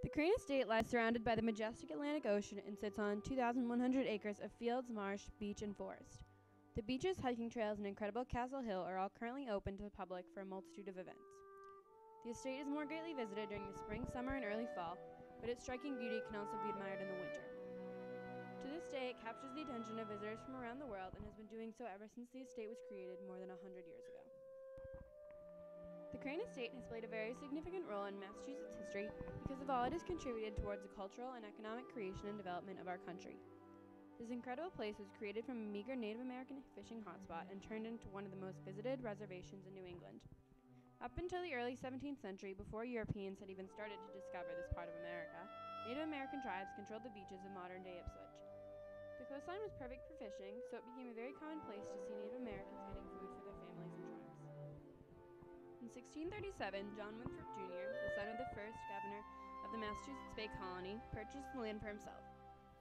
The Crane Estate lies surrounded by the majestic Atlantic Ocean and sits on 2,100 acres of fields, marsh, beach, and forest. The beaches, hiking trails, and incredible Castle Hill are all currently open to the public for a multitude of events. The estate is more greatly visited during the spring, summer, and early fall, but its striking beauty can also be admired in the winter. To this day, it captures the attention of visitors from around the world and has been doing so ever since the estate was created more than 100 years ago. The Crane Estate has played a very significant role in Massachusetts history because of all it has contributed towards the cultural and economic creation and development of our country. This incredible place was created from a meager Native American fishing hotspot and turned into one of the most visited reservations in New England. Up until the early 17th century, before Europeans had even started to discover this part of America, Native American tribes controlled the beaches of modern-day Ipswich. The coastline was perfect for fishing, so it became a very common place to see Native Americans getting food for their families and tribes. In 1637, John Winthrop Jr., the son of the first governor of the Massachusetts Bay Colony, purchased the land for himself.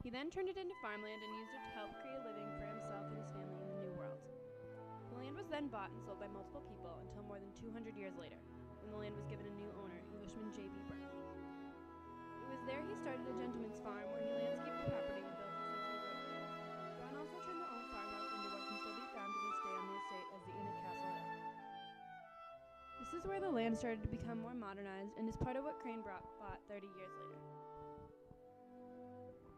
He then turned it into farmland and used it to help create a living for himself and his family in the New World. The land was then bought and sold by multiple people until more than 200 years later, when the land was given a new owner, Englishman J.B. Burke. It was there he started a gentleman's farm where he landscaped the property and built accessible roadways. Brown also turned the old farmhouse into what can still be found to this day on the estate as the Inn at Castle Hill. This is where the land started to become more modernized and is part of what Crane bought 30 years later.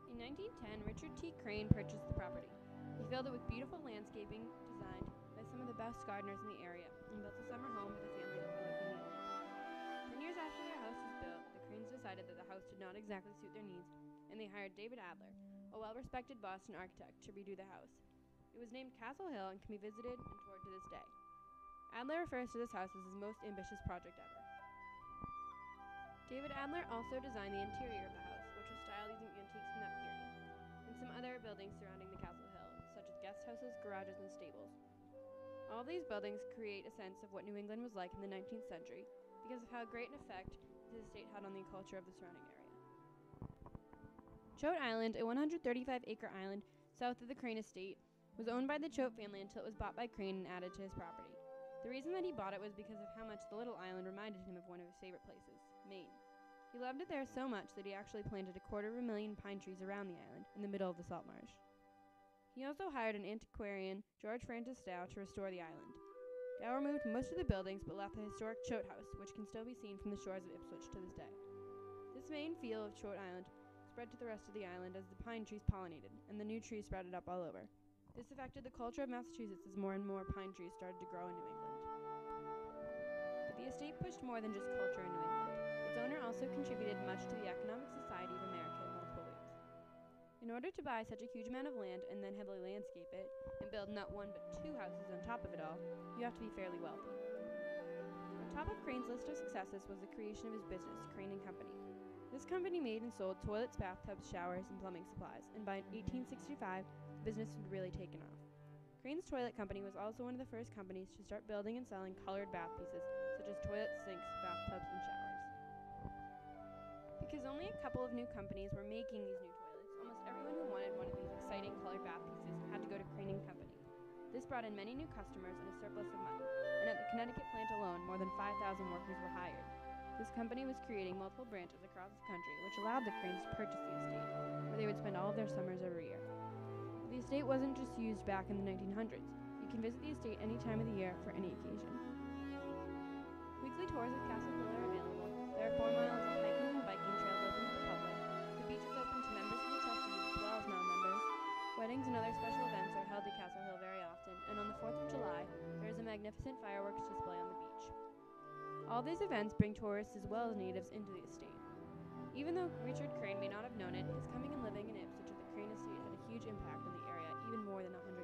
In 1910, Richard T. Crane purchased the property. He filled it with beautiful landscaping designed by some of the best gardeners in the area and built a summer home for the family overlooking the lake. 10 years after their house was built, the Cranes decided that the house did not exactly suit their needs, and they hired David Adler, a well-respected Boston architect, to redo the house. It was named Castle Hill and can be visited and toured to this day. Adler refers to this house as his most ambitious project ever. David Adler also designed the interior of the house, which was styled using antiques from that period, and some other buildings surrounding the Castle Hill, such as guest houses, garages, and stables. All these buildings create a sense of what New England was like in the 19th century because of how great an effect the estate had on the culture of the surrounding area. Choate Island, a 135-acre island south of the Crane Estate, was owned by the Choate family until it was bought by Crane and added to his property. The reason that he bought it was because of how much the little island reminded him of one of his favorite places, Maine. He loved it there so much that he actually planted 250,000 pine trees around the island in the middle of the salt marsh. He also hired an antiquarian, George Francis Dow, to restore the island. Dow removed most of the buildings but left the historic Choate House, which can still be seen from the shores of Ipswich to this day. This main feel of Choate Island spread to the rest of the island as the pine trees pollinated, and the new trees sprouted up all over. This affected the culture of Massachusetts as more and more pine trees started to grow in New England. But the estate pushed more than just culture in New England. Its owner also contributed much to the economic society of America in multiple ways. In order to buy such a huge amount of land and then heavily landscape it, and build not one but two houses on top of it all, you have to be fairly wealthy. On top of Crane's list of successes was the creation of his business, Crane & Company. This company made and sold toilets, bathtubs, showers, and plumbing supplies, and by 1865, the business had really taken off. Crane's Toilet Company was also one of the first companies to start building and selling colored bath pieces, such as toilets, sinks, bathtubs, and showers. Because only a couple of new companies were making these new toilets, almost everyone who wanted one of these exciting colored bath pieces had to go to Crane & Company. This brought in many new customers and a surplus of money, and at the Connecticut plant alone, more than 5,000 workers were hired. This company was creating multiple branches across the country, which allowed the Cranes to purchase the estate, where they would spend all of their summers every year. But the estate wasn't just used back in the 1900s. You can visit the estate any time of the year for any occasion. Weekly tours of Castle Hill are available. There are 4 miles of hiking and biking trails open to the public. The beach is open to members of the trustees as well as non-members. Weddings and other special events are held at Castle Hill very often, and on the 4th of July, there is a magnificent fireworks display on the beach. All these events bring tourists as well as natives into the estate. Even though Richard Crane may not have known it, his coming and living in Ipswich at the Crane Estate had a huge impact on the area even more than 100